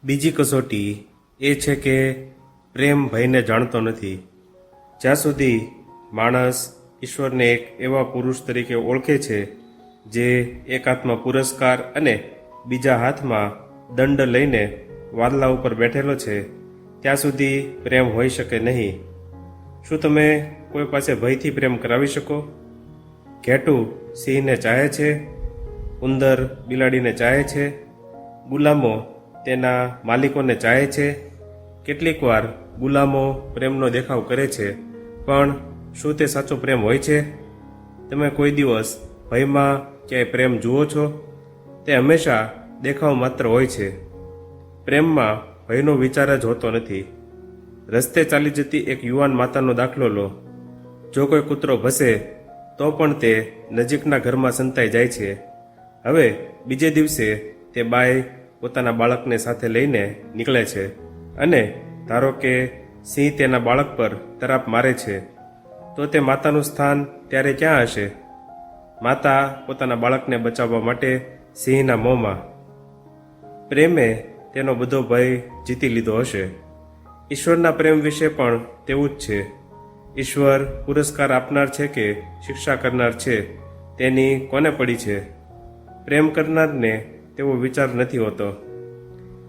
બીજી કસોટી એ છે કે પ્રેમ ભયને જાણતો નથી. જ્યાં સુધી માણસ ઈશ્વરને એક એવા પુરુષ તરીકે ઓળખે છે જે એક હાથમાં પુરસ્કાર અને બીજા હાથમાં દંડ લઈને વાદલા ઉપર બેઠેલો છે, ત્યાં સુધી પ્રેમ હોઈ શકે નહીં. શું તમે કોઈ પાસે ભયથી પ્રેમ કરાવી શકો? ઘેટું સિંહને ચાહે છે, ઉંદર બિલાડીને ચાહે છે, ગુલામો તેના માલિકોને ચાહે છે. કેટલીક વાર ગુલામો પ્રેમનો દેખાવ કરે છે, પણ શું તે સાચો પ્રેમ હોય છે? તમે કોઈ દિવસ ભયમાં ક્યાંય પ્રેમ જુઓ છો? તે હંમેશા દેખાવ માત્ર હોય છે. પ્રેમમાં ભયનો વિચાર જ હોતો નથી. રસ્તે ચાલી જતી એક યુવાન માતાનો દાખલો લો. જો કોઈ કૂતરો ભસે તો પણ તે નજીકના ઘરમાં સંતાઈ જાય છે. હવે બીજે દિવસે તે બાઈ પોતાના બાળકને સાથે લઈને નીકળે છે અને ધારો કે સિંહ તેના બાળક પર તરાપ મારે છે, તો તે માતાનું સ્થાન ત્યારે ક્યાં હશે? માતા પોતાના બાળકને બચાવવા માટે સિંહના મોંમાં. પ્રેમે તેનો બધો ભય જીતી લીધો હશે. ઈશ્વરના પ્રેમ વિશે પણ તેવું જ છે. ઈશ્વર પુરસ્કાર આપનાર છે કે શિક્ષા કરનાર છે, તેની કોને પડી છે? પ્રેમ કરનારને તેવો વિચાર નથી હોતો.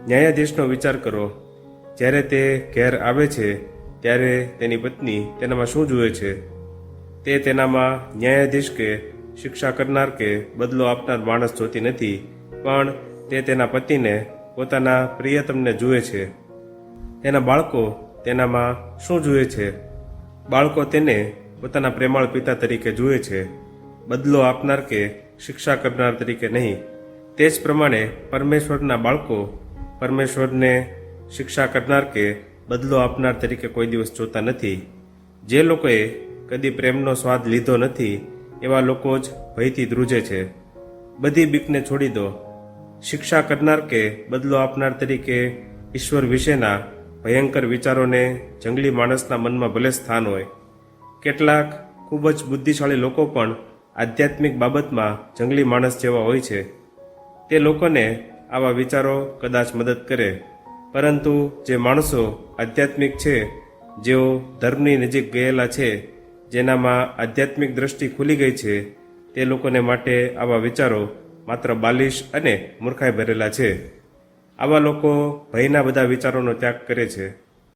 ન્યાયાધીશનો વિચાર કરો. જ્યારે તે ઘેર આવે છે ત્યારે તેની પત્ની તેનામાં શું જુએ છે? તે તેનામાં ન્યાયાધીશ કે શિક્ષા કરનાર કે બદલો આપનાર માણસ જોતી નથી, પણ તે તેના પતિને, પોતાના પ્રિયતમને જુએ છે. તેના બાળકો તેનામાં શું જુએ છે? બાળકો તેને પોતાના પ્રેમાળ પિતા તરીકે જુએ છે, બદલો આપનાર કે શિક્ષા કરનાર તરીકે નહીં. તે જ પ્રમાણે પરમેશ્વરના બાળકો પરમેશ્વરને શિક્ષા કરનાર કે બદલો આપનાર તરીકે કોઈ દિવસ જોતા નથી. જે લોકોએ કદી પ્રેમનો સ્વાદ લીધો નથી એવા લોકો જ ભયથી ધ્રુજે છે. બધી બીકને છોડી દો. શિક્ષા કરનાર કે બદલો આપનાર તરીકે ઈશ્વર વિશેના ભયંકર વિચારોને જંગલી માણસના મનમાં ભલે સ્થાન હોય. કેટલાક ખૂબ જ બુદ્ધિશાળી લોકો પણ આધ્યાત્મિક બાબતમાં જંગલી માણસ જેવા હોય છે. તે લોકોને આવા વિચારો કદાચ મદદ કરે, પરંતુ જે માણસો આધ્યાત્મિક છે, જેઓ ધર્મની નજીક ગયેલા છે, જેનામાં આધ્યાત્મિક દ્રષ્ટિ ખુલી ગઈ છે, તે લોકોને માટે આવા વિચારો માત્ર બાલિશ અને મૂર્ખાઈ ભરેલા છે. આવા લોકો ભયના બધા વિચારોનો ત્યાગ કરે છે.